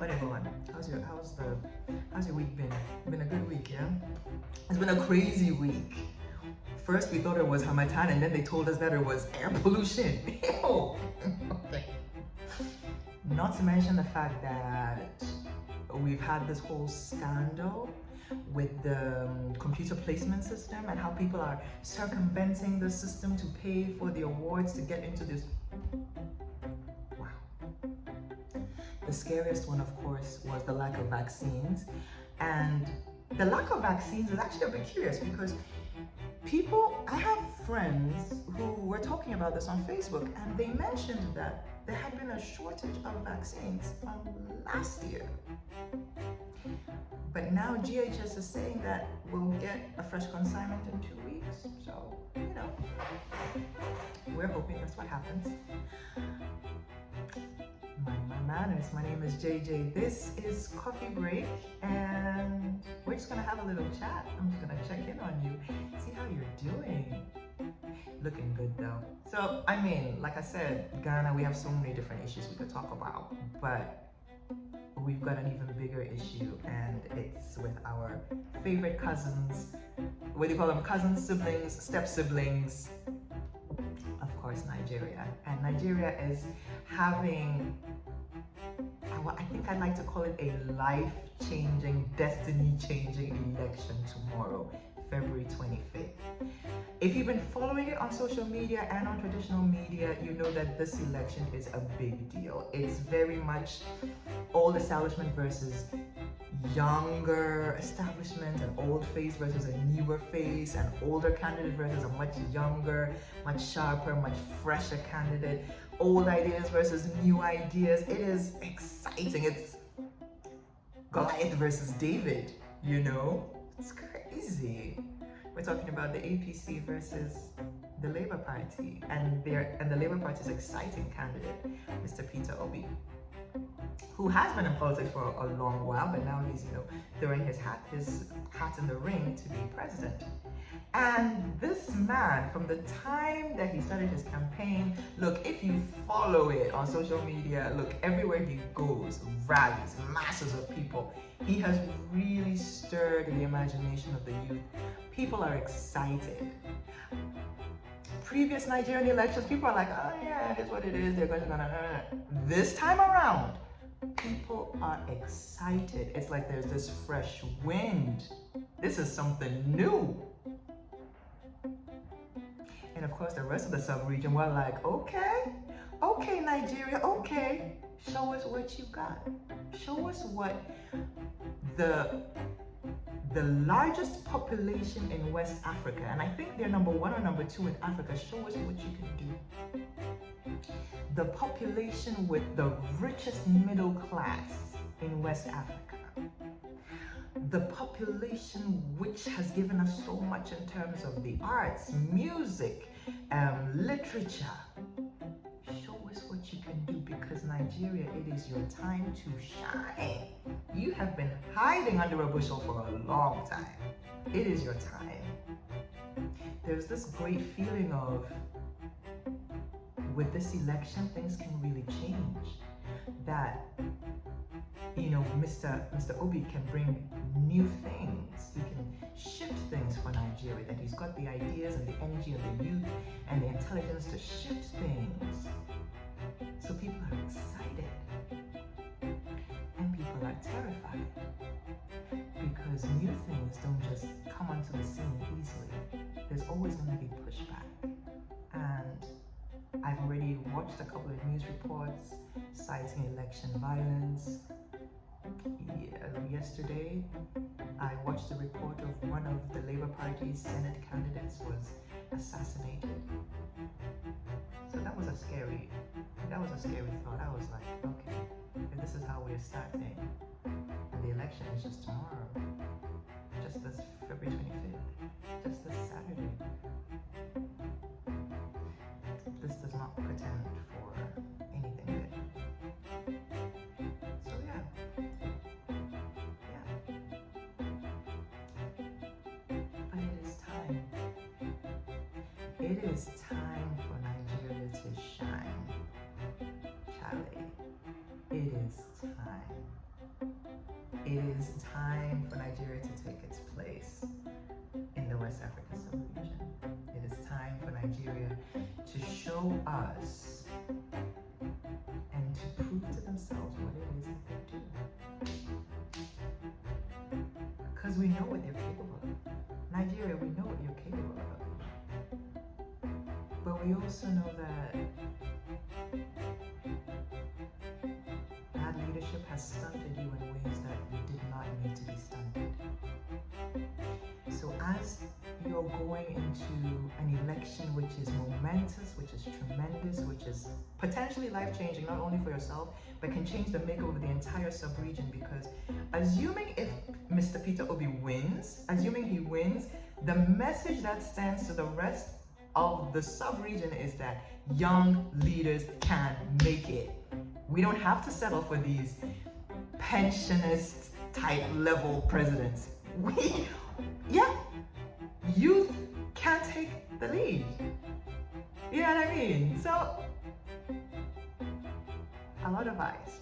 But everyone, how's your week been? Been a good week, yeah? It's been a crazy week. First we thought it was Hamatan, and then they told us that it was air pollution. Ew. Okay. Not to mention the fact that we've had this whole scandal with the computer placement system and how people are circumventing the system to pay for the awards to get into this. Wow. The scariest one, of course, was the lack of vaccines. And the lack of vaccines is actually a bit curious because I have friends who were talking about this on Facebook, and they mentioned that there had been a shortage of vaccines from last year. But now GHS is saying that we'll get a fresh consignment in 2 weeks. So, we're hoping that's what happens. My manners. My name is Jayjay. This is Coffee Break, and we're just gonna have a little chat. I'm just gonna check in on you, see how you're doing. Looking good though. So, I mean, like I said, Ghana, we have so many different issues we could talk about, but we've got an even bigger issue, and it's with our favorite cousins. What do you call them? Cousins, siblings, step siblings. Of course, Nigeria. And Nigeria is having, I think I'd like to call it a life-changing, destiny-changing election tomorrow, February 25th. If you've been following it on social media and on traditional media, you know that this election is a big deal. It's very much old establishment versus younger establishment, an old face versus a newer face, an older candidate versus a much younger, much sharper, much fresher candidate, old ideas versus new ideas. It is exciting. It's Goliath versus David, It's crazy. We're talking about the APC versus the Labour Party, and the Labour Party's exciting candidate, Mr. Peter Obi, who has been in politics for a long while, but now he's, throwing his hat in the ring to be president. And this man, from the time that he started his campaign, look, if you follow it on social media, look, everywhere he goes, rallies, masses of people, he has really stirred the imagination of the youth. People are excited. Previous Nigerian elections, people are like, oh yeah, it is what it is, they're gonna. This time around, people are excited. It's like there's this fresh wind. This is something new. And of course, the rest of the sub-region were like, okay, Nigeria, okay, show us what you got. Show us what the largest population in West Africa, and I think they're number 1 or number 2 in Africa, show us what you can do. The population with the richest middle class in West Africa. The population which has given us so much in terms of the arts, music, literature. Show us what you can do, because Nigeria, it is your time to shine. You have been hiding under a bushel for a long time. It is your time. There's this great feeling of, with this election, things can really change. That, Mr. Obi can bring new things. He can shift things for Nigeria, that he's got the ideas and the energy of the youth and the intelligence to shift things. So people are excited and people are terrified, because new things don't just come onto the scene easily. There's always going to be pushback. And I've already watched a couple of news reports citing election violence. Yesterday, I watched a report of one of the Labour Party's Senate candidates was assassinated. So that was a scary thought. I was like, okay, if this is how we're starting, and the election is just tomorrow, just this February 25th, just this Saturday. This does not pretend for anything good. So yeah. But it is time. It is time for Nigeria to shine. Charlie, it is time. It is time for Nigeria to take its place in the West African sub-region. It is time for Nigeria to show us and to prove to themselves what it is that they do. Because we know what they're capable of. Nigeria, we know what you're capable of. But we also know that bad leadership has stunted you in ways that you did not need to be stunted. So as you're going into an election which is momentous, which is tremendous, which is potentially life-changing, not only for yourself, but can change the makeup of the entire sub-region, because assuming if Mr. Peter Obi wins, assuming he wins, the message that sends to the rest of the sub-region is that young leaders can make it. We don't have to settle for these pensionist type level presidents. Youth can take the lead. You know what I mean? So, a lot of eyes.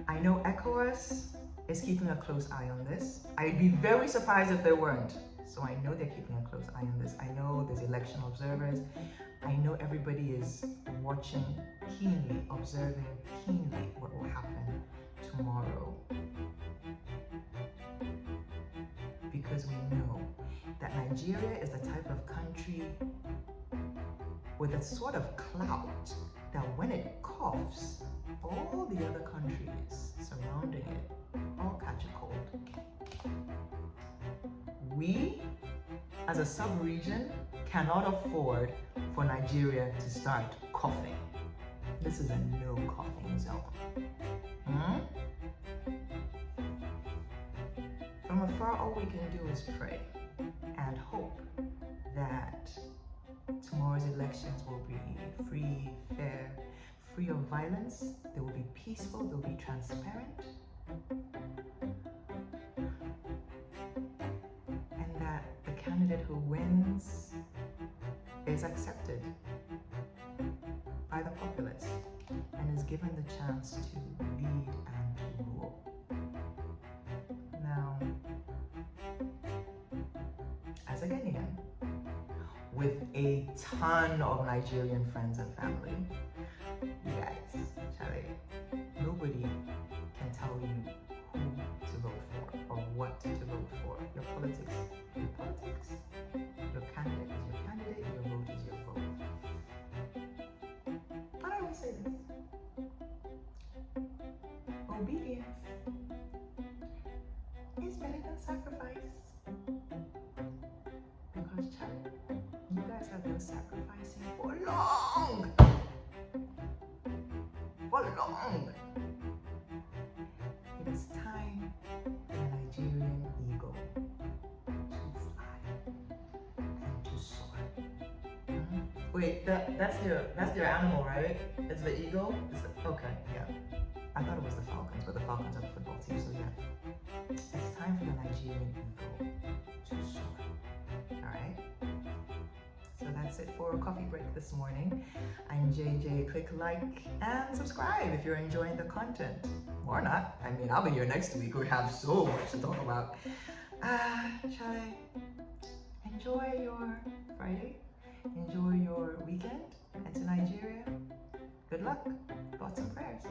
I know ECOWAS is keeping a close eye on this. I'd be very surprised if they weren't. So I know they're keeping a close eye on this. I know there's election observers. I know everybody is watching keenly, observing keenly what will happen tomorrow. Because we know that Nigeria is the type of country with a sort of clout that when it coughs, all the other countries surrounding it all catch a cold. We, as a sub-region, cannot afford for Nigeria to start coughing. This is a no coughing zone. From afar, all we can do is pray and hope that tomorrow's elections will be free, fair, free of violence. They will be peaceful, they'll be transparent, and that the candidate who wins is accepted by the populace and is given the chance to lead and to rule. Now, as a Ghanaian, with a ton of Nigerian friends and family, you guys, Charlie, nobody can tell you who to vote for or what to vote for. Your politics, your politics. Your candidate is your candidate, your vote is your vote. How do I say this? Obedience is better than sacrifice. Because, Charlie, you guys have been sacrificing for long. For long. It is time for the Nigerian eagle to fly and to soar. Wait, that's their animal, right? It's the eagle? Okay, yeah. I thought it was the Falcons, but the Falcons are the football team, so yeah. It's time for the Nigerian eagle to soar. Alright? So that's it for Coffee Break this morning. I'm Jayjay. Click like and subscribe if you're enjoying the content. Or not. I mean, I'll be here next week. We have so much to talk about. Charlie, enjoy your Friday. Enjoy your weekend. And to Nigeria, good luck. Thoughts and prayers.